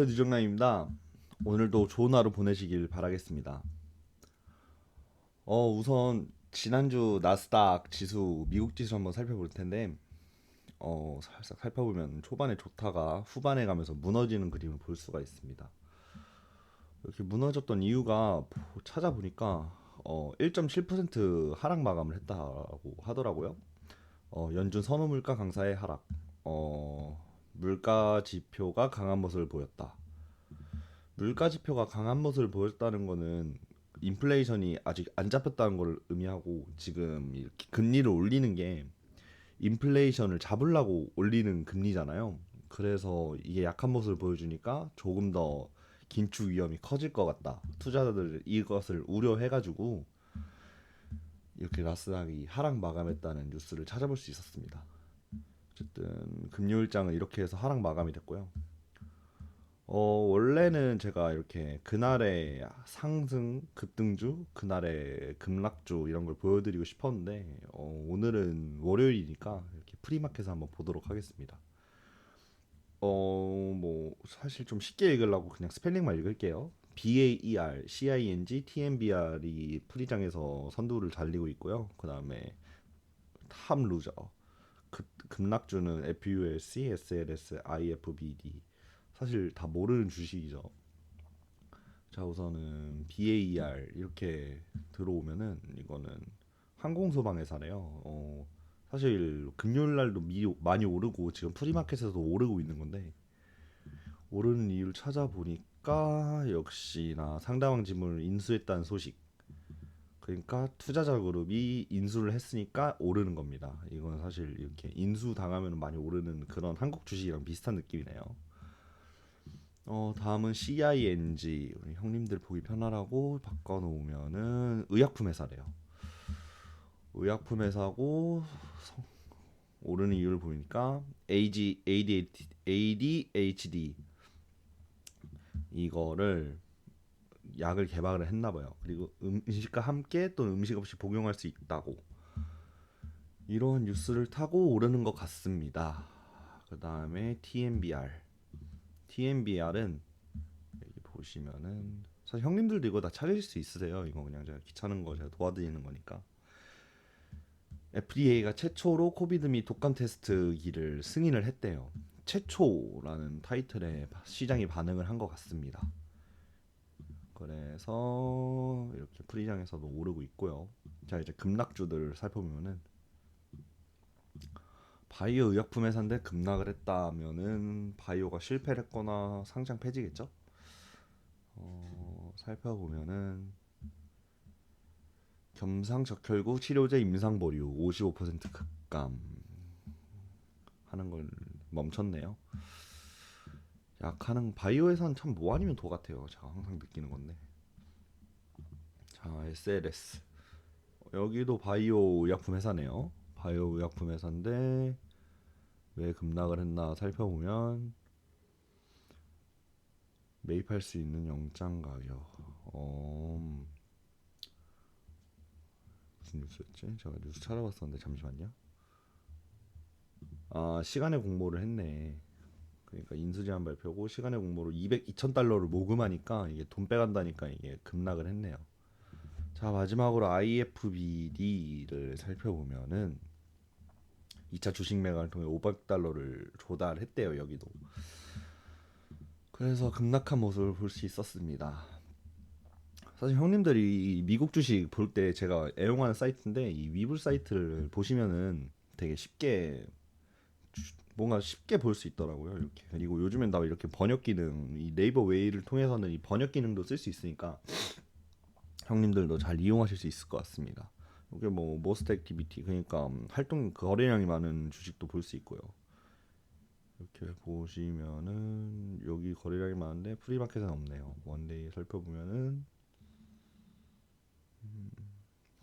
유정남입니다. 오늘도 좋은 하루 보내시길 바라겠습니다. 우선 지난주 나스닥 지수, 미국 지수 한번 살펴볼 텐데, 살짝 살펴보면 초반에 좋다가 후반에 가면서 무너지는 그림을 볼 수가 있습니다. 이렇게 무너졌던 이유가 찾아보니까 1.7% 하락 마감을 했다고 하더라고요. 연준 선호 물가 강사의 하락, 물가 지표가 강한 모습을 보였다. 물가 지표가 강한 모습을 보였다는 거는 인플레이션이 아직 안 잡혔다는 걸 의미하고, 지금 이렇게 금리를 올리는 게 인플레이션을 잡으려고 올리는 금리잖아요. 그래서 이게 약한 모습을 보여주니까 조금 더 긴축 위험이 커질 것 같다. 투자자들 이것을 우려해가지고 이렇게 나스닥이 하락 마감했다는 뉴스를 찾아볼 수 있었습니다. 어쨌든 금요일장은 이렇게 해서 하락 마감이 됐고요. 원래는 제가 이렇게 그날의 상승, 급등주, 그날의 급락주 이런 걸 보여드리고 싶었는데, 오늘은 월요일이니까 이렇게 프리마켓을 한번 보도록 하겠습니다. 뭐 사실 좀 쉽게 읽으려고 그냥 스펠링만 읽을게요. BAER, CING, TMBR이 프리장에서 선두를 달리고 있고요. 그 다음에 탑루저, 급락주는 FULC, SLS, IFBD. 사실 다 모르는 주식이죠. 자, 우선은 BAR 이렇게 들어오면은 이거는 항공소방회사래요. 사실 금요일 날도 많이 오르고 지금 프리마켓에서도 오르고 있는 건데, 오르는 이유를 찾아보니까 역시나 상당한 지분을 인수했다는 소식. 그러니까 투자자 그룹이 인수를 했으니까 오르는 겁니다. 이건 사실 이렇게 인수 당하면 많이 오르는 그런 한국 주식이랑 비슷한 느낌이네요. 다음은 CING. 우리 형님들 보기 편하라고 바꿔놓으면은 의약품 회사래요. 의약품 회사고 오르는 이유를 보니까 ADHD 이거를 약을 개발을 했나봐요. 그리고 음식과 함께 또 음식 없이 복용할 수 있다고, 이런 뉴스를 타고 오르는 것 같습니다. 그 다음에 TMBR. TMBR은 여기 보시면은 사실 형님들도 이거 다 찾으실 수 있으세요. 이거 그냥 제가 귀찮은 거 제가 도와드리는 거니까. FDA가 최초로 코비드 및 독감 테스트기를 승인을 했대요. 최초라는 타이틀에 시장이 반응을 한 것 같습니다. 그래서 이렇게 프리장에서도 오르고 있고요. 자, 이제 급락주들 살펴보면은 바이오 의약품 회사인데 급락을 했다면은 바이오가 실패를 했거나 상장 폐지겠죠? 살펴보면은 겸상적혈구 치료제 임상 보류 55% 급감 하는 걸 멈췄네요. 약하는 바이오 회사는 참 뭐 아니면 도 같아요. 제가 항상 느끼는 건데. 자, SLS. 여기도 바이오 의약품 회사네요. 바이오 의약품 회사인데 왜 급락을 했나 살펴보면 매입할 수 있는 영장 가격. 무슨 뉴스였지? 제가 뉴스 찾아봤었는데 잠시만요. 아, 시간의 공모를 했네. 그러니까 인수 제한 발표고 시간의 공모로 2,000달러를 모금하니까 이게 돈 빼간다니까 이게 급락을 했네요. 자, 마지막으로 IFBD를 살펴보면은 2차 주식 매각을 통해 500달러를 조달했대요, 여기도. 그래서 급락한 모습을 볼 수 있었습니다. 사실 형님들이 미국 주식 볼 때 제가 애용하는 사이트인데, 이 위블 사이트를 보시면은 되게 쉽게 뭔가 쉽게 볼 수 있더라고요, 이렇게. 그리고 요즘엔 나 이렇게 번역 기능, 이 네이버 웨이를 통해서는 이 번역 기능도 쓸 수 있으니까 형님들도 잘 이용하실 수 있을 것 같습니다. 이게 뭐 모스트 액티비티, 그러니까 활동 거래량이 많은 주식도 볼 수 있고요. 이렇게 보시면은 여기 거래량이 많은데 프리마켓은 없네요. 원데이 살펴보면은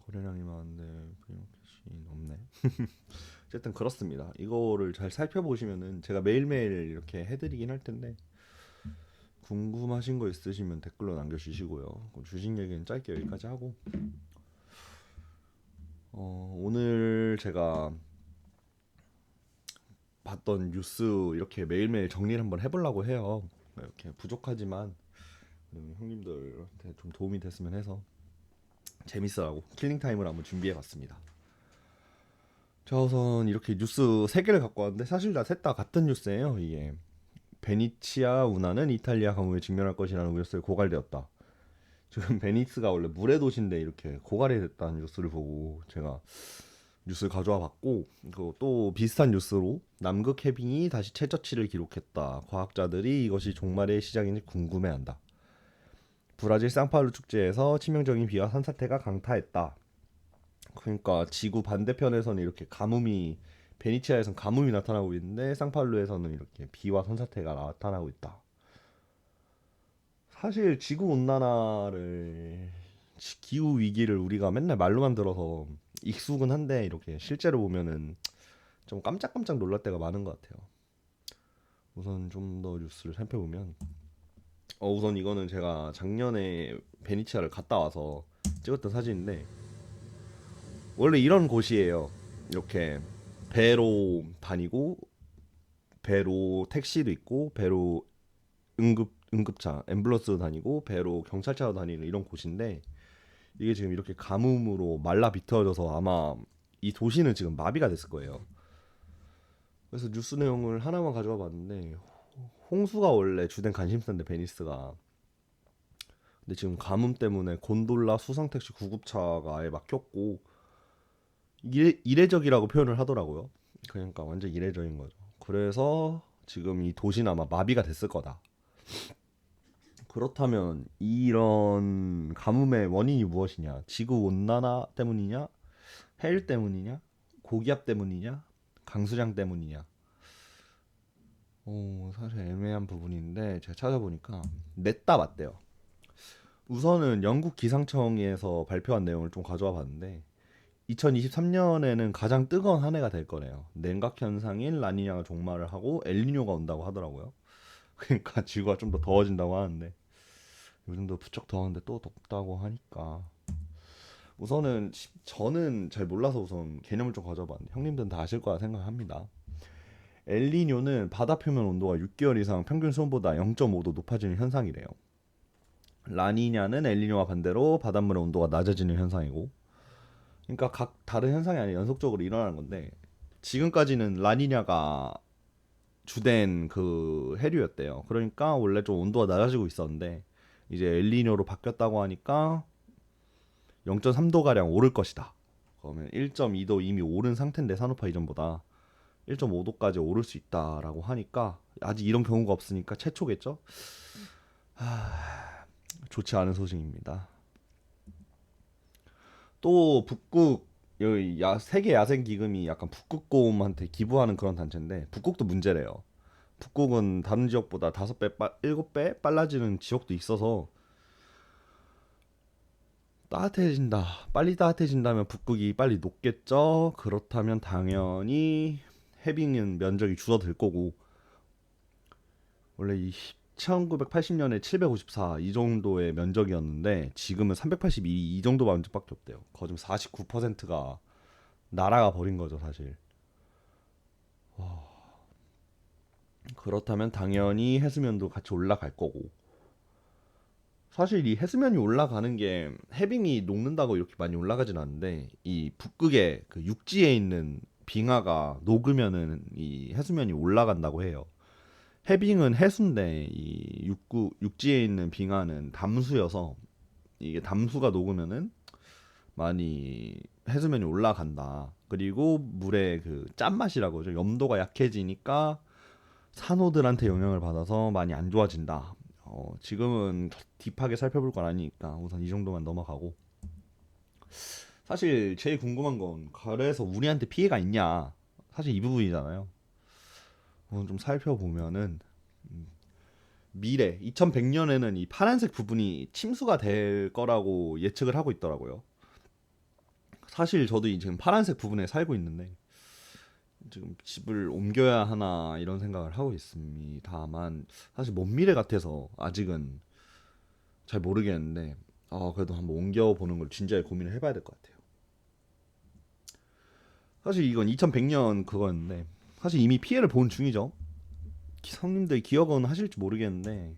거래량이 많은데 프리마켓이 없네. 어쨌든 그렇습니다. 이거를 잘 살펴보시면은 제가 매일매일 이렇게 해드리긴 할 텐데, 궁금하신 거 있으시면 댓글로 남겨주시고요. 그럼 주식 얘기는 짧게 여기까지 하고, 오늘 제가 봤던 뉴스 이렇게 매일매일 정리를 한번 해보려고 해요. 이렇게 부족하지만 형님들한테 좀 도움이 됐으면 해서 재밌어라고 킬링 타임을 한번 준비해봤습니다. 자, 우선 이렇게 뉴스 3개를 갖고 왔는데 사실 다 셋 다 같은 뉴스예요. 이게 베니치아 운하는 이탈리아 가뭄에 직면할 것이라는 우려서에 고갈되었다. 지금 베니스가 원래 물의 도시인데 이렇게 고갈이 됐다는 뉴스를 보고 제가 뉴스를 가져와 봤고, 또 비슷한 뉴스로 남극 해빙이 다시 최저치를 기록했다. 과학자들이 이것이 종말의 시작인지 궁금해한다. 브라질 상파울루 축제에서 치명적인 비와 산사태가 강타했다. 그러니까 지구 반대편에서는 이렇게 가뭄이, 베니치아에서는 가뭄이 나타나고 있는데 상파울루에서는 이렇게 비와 산사태가 나타나고 있다. 사실 지구 온난화를, 기후 위기를 우리가 맨날 말로만 들어서 익숙은 한데 이렇게 실제로 보면은 좀 깜짝깜짝 놀랄 때가 많은 것 같아요. 우선 좀 더 뉴스를 살펴보면, 우선 이거는 제가 작년에 베니치아를 갔다 와서 찍었던 사진인데, 원래 이런 곳이에요. 이렇게 배로 다니고, 배로 택시도 있고, 배로 응급차 앰뷸런스 다니고, 배로 경찰차도 다니는 이런 곳인데, 이게 지금 이렇게 가뭄으로 말라 비틀어져서 아마 이 도시는 지금 마비가 됐을 거예요. 그래서 뉴스 내용을 하나만 가져와 봤는데, 홍수가 원래 주된 관심사인데 베니스가, 근데 지금 가뭄 때문에 곤돌라 수상택시 구급차가 아예 막혔고, 이례적이라고 표현을 하더라고요. 그러니까 완전 이례적인 거죠. 그래서 지금 이 도시는 아마 마비가 됐을 거다. 그렇다면 이런 가뭄의 원인이 무엇이냐? 지구 온난화 때문이냐? 해일 때문이냐? 고기압 때문이냐? 강수량 때문이냐? 사실 애매한 부분인데 제가 찾아보니까 넷 다 맞대요. 우선은 영국 기상청에서 발표한 내용을 좀 가져와 봤는데, 2023년에는 가장 뜨거운 한 해가 될 거래요. 냉각 현상인 라니냐가 종말을 하고 엘니뇨가 온다고 하더라고요. 그러니까 지구가 좀 더 더워진다고 하는데, 요즘도 부쩍 더웠는데 또 덥다고 하니까, 우선은 저는 잘 몰라서 우선 개념을 좀 가져봤는데 형님들은 다 아실 거라 생각합니다. 엘니뇨는 바다 표면 온도가 6개월 이상 평균 수온보다 0.5도 높아지는 현상이래요. 라니냐는 엘니뇨와 반대로 바닷물의 온도가 낮아지는 현상이고, 그러니까 각 다른 현상이 아니라 연속적으로 일어나는 건데, 지금까지는 라니냐가 주된 그 해류였대요. 그러니까 원래 좀 온도가 낮아지고 있었는데 이제 엘니뇨로 바뀌었다고 하니까 0.3도 가량 오를 것이다. 그러면 1.2도 이미 오른 상태인데 산업화 이전보다 1.5도까지 오를 수 있다라고 하니까, 아직 이런 경우가 없으니까 최초겠죠? 좋지 않은 소식입니다. 또 북극, 여기 세계 야생 기금이 약간 북극곰한테 기부하는 그런 단체인데, 북극도 문제래요. 북극은 다른 지역보다 5배, 7배 빨라지는 지역도 있어서, 따뜻해진다. 빨리 따뜻해진다면 북극이 빨리 녹겠죠. 그렇다면 당연히 해빙은 면적이 줄어들 거고, 원래 이 1980년에 754 이 정도의 면적이었는데 지금은 382 이 정도 면적밖에 없대요. 거의 49%가 날아가 버린 거죠, 사실. 그렇다면 당연히 해수면도 같이 올라갈 거고. 사실 이 해수면이 올라가는 게 해빙이 녹는다고 이렇게 많이 올라가진 않는데, 이 북극의 그 육지에 있는 빙하가 녹으면은 이 해수면이 올라간다고 해요. 해빙은 해수인데 이 육지에 있는 빙하는 담수여서, 이게 담수가 녹으면은 많이 해수면이 올라간다. 그리고 물의 그 짠맛이라고 하죠. 염도가 약해지니까 산호들한테 영향을 받아서 많이 안 좋아진다. 지금은 딥하게 살펴볼 건 아니니까 우선 이 정도만 넘어가고, 사실 제일 궁금한 건 그래서 우리한테 피해가 있냐, 사실 이 부분이잖아요. 좀 살펴보면은 미래 2100년에는 이 파란색 부분이 침수가 될 거라고 예측을 하고 있더라고요. 사실 저도 지금 파란색 부분에 살고 있는데 지금 집을 옮겨야 하나 이런 생각을 하고 있습니다만, 사실 먼 미래 같아서 아직은 잘 모르겠는데, 그래도 한번 옮겨보는 걸 진지하게 고민을 해봐야 될 것 같아요. 사실 이건 2100년 그거였는데 사실 이미 피해를 본 중이죠. 성님들 기억은 하실지 모르겠는데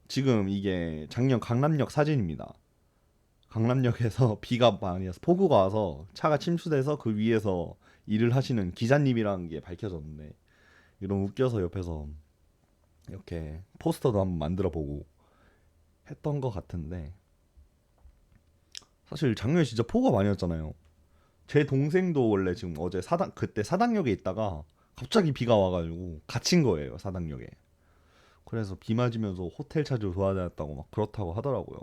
지금 이게 작년 강남역 사진입니다. 강남역에서 비가 많이 와서 폭우가 와서 차가 침수돼서 그 위에서 일을 하시는 기자님이라는 게 밝혀졌는데 이게 너무 웃겨서 옆에서 이렇게 포스터도 한번 만들어 보고 했던 것 같은데 사실 작년에 진짜 폭우가 많이 왔잖아요. 제 동생도 원래 지금 어제 그때 사당역에 있다가 갑자기 비가 와가지고 갇힌 거예요, 사당역에. 그래서 비 맞으면서 호텔 찾으러 돌아다녔다고 막 그렇다고 하더라고요.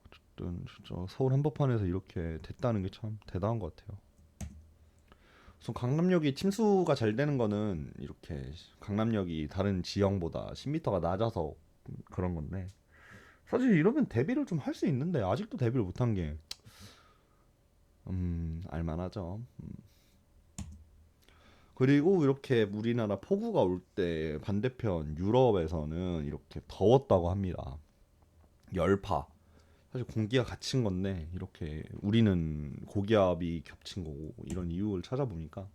어쨌든 진짜 서울 한복판에서 이렇게 됐다는 게 참 대단한 것 같아요. 우선 강남역이 침수가 잘 되는 거는 이렇게 강남역이 다른 지형보다 10m가 낮아서 그런 건데 사실 이러면 대비를 좀 할 수 있는데 아직도 대비를 못한 게 알만하죠. 그리고 이렇게 우리나라 폭우가 올 때 반대편 유럽에서는 이렇게 더웠다고 합니다. 열파. 사실 공기가 갇힌 건데 이렇게 우리는 고기압이 겹친 거고 이런 이유를 찾아보니까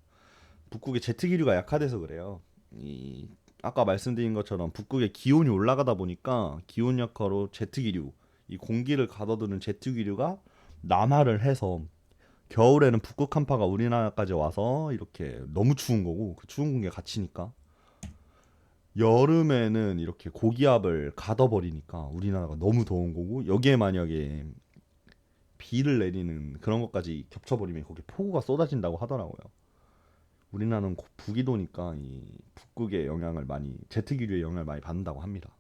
북극의 제트 기류가 약화돼서 그래요. 이 아까 말씀드린 것처럼 북극의 기온이 올라가다 보니까 기온 약화로 제트 기류, 이 공기를 가둬두는 제트 기류가 남하를 해서 겨울에는 북극 한파가 우리나라까지 와서 이렇게 너무 추운 거고 그 추운 공기가 갇히니까 여름에는 이렇게 고기압을 가둬버리니까 우리나라가 너무 더운 거고 여기에 만약에 비를 내리는 그런 것까지 겹쳐버리면 거기 폭우가 쏟아진다고 하더라고요. 우리나라는 북위도니까 이 북극의 영향을 많이 제트 기류의 영향을 많이 받는다고 합니다.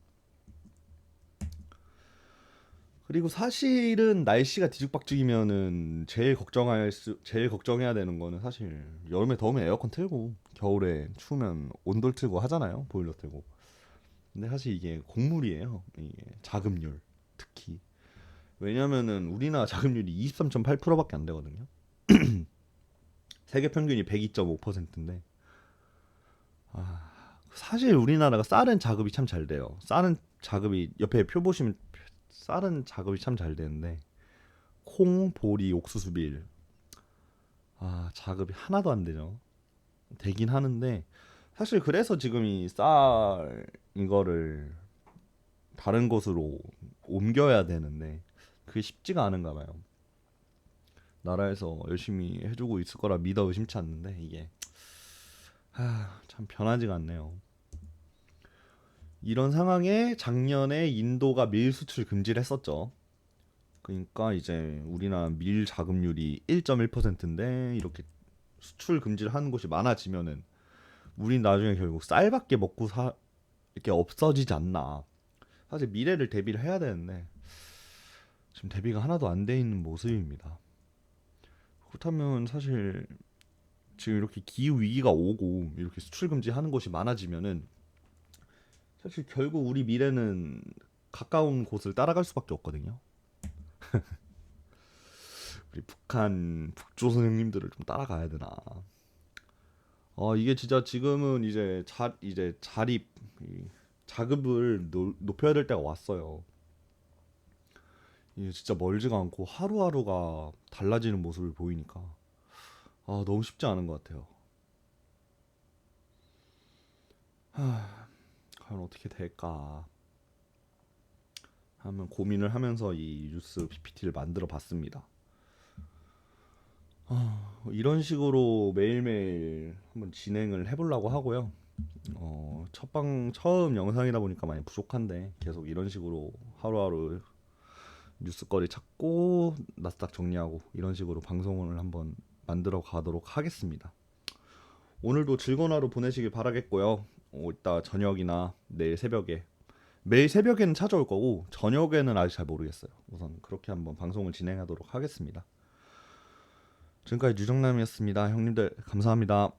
그리고 사실은 날씨가 뒤죽박죽이면은 제일 걱정해야 되는 거는 사실 여름에 더우면 에어컨 틀고 겨울에 추우면 온돌 틀고 하잖아요. 보일러 틀고. 근데 사실 이게 곡물이에요. 이게 자급률 특히 왜냐면은 우리나라 자급률이 23.8%밖에 안 되거든요. 세계 평균이 102.5%인데 사실 우리나라가 쌀은 자급이 참 잘 돼요. 쌀은 자급이 옆에 표 보시면 쌀은 자급이 참 잘 되는데 콩, 보리, 옥수수, 밀 자급이 하나도 안 되죠. 되긴 하는데 사실 그래서 지금 이 쌀 이거를 다른 곳으로 옮겨야 되는데 그게 쉽지가 않은가 봐요. 나라에서 열심히 해주고 있을 거라 믿어 의심치 않는데 이게 참 변하지가 않네요. 이런 상황에 작년에 인도가 밀 수출 금지를 했었죠. 그러니까 이제 우리나라 밀 자급률이 1.1%인데 이렇게 수출 금지를 하는 곳이 많아지면은 우린 나중에 결국 쌀밖에 먹고 이렇게 없어지지 않나. 사실 미래를 대비를 해야 되는데 지금 대비가 하나도 안 돼 있는 모습입니다. 그렇다면 사실 지금 이렇게 기후 위기가 오고 이렇게 수출 금지하는 곳이 많아지면은 사실 결국 우리 미래는 가까운 곳을 따라갈 수밖에 없거든요. 우리 북한 북조선 형님들을 좀 따라가야 되나. 이게 진짜 지금은 이제 자립 자급을 높여야 될 때가 왔어요. 이게 진짜 멀지가 않고 하루하루가 달라지는 모습을 보이니까 너무 쉽지 않은 것 같아요. 과연 어떻게 될까 하면 고민을 하면서 이 뉴스 PPT를 만들어 봤습니다. 이런 식으로 매일매일 한번 진행을 해보려고 하고요. 처음 영상이다 보니까 많이 부족한데 계속 이런 식으로 하루하루 뉴스거리 찾고 나스닥 정리하고 이런 식으로 방송을 한번 만들어 가도록 하겠습니다. 오늘도 즐거운 하루 보내시길 바라겠고요. 이따 저녁이나 내일 새벽에 매일 새벽에는 찾아올 거고 저녁에는 아직 잘 모르겠어요. 우선 그렇게 한번 방송을 진행하도록 하겠습니다. 지금까지 유정남이었습니다. 형님들 감사합니다.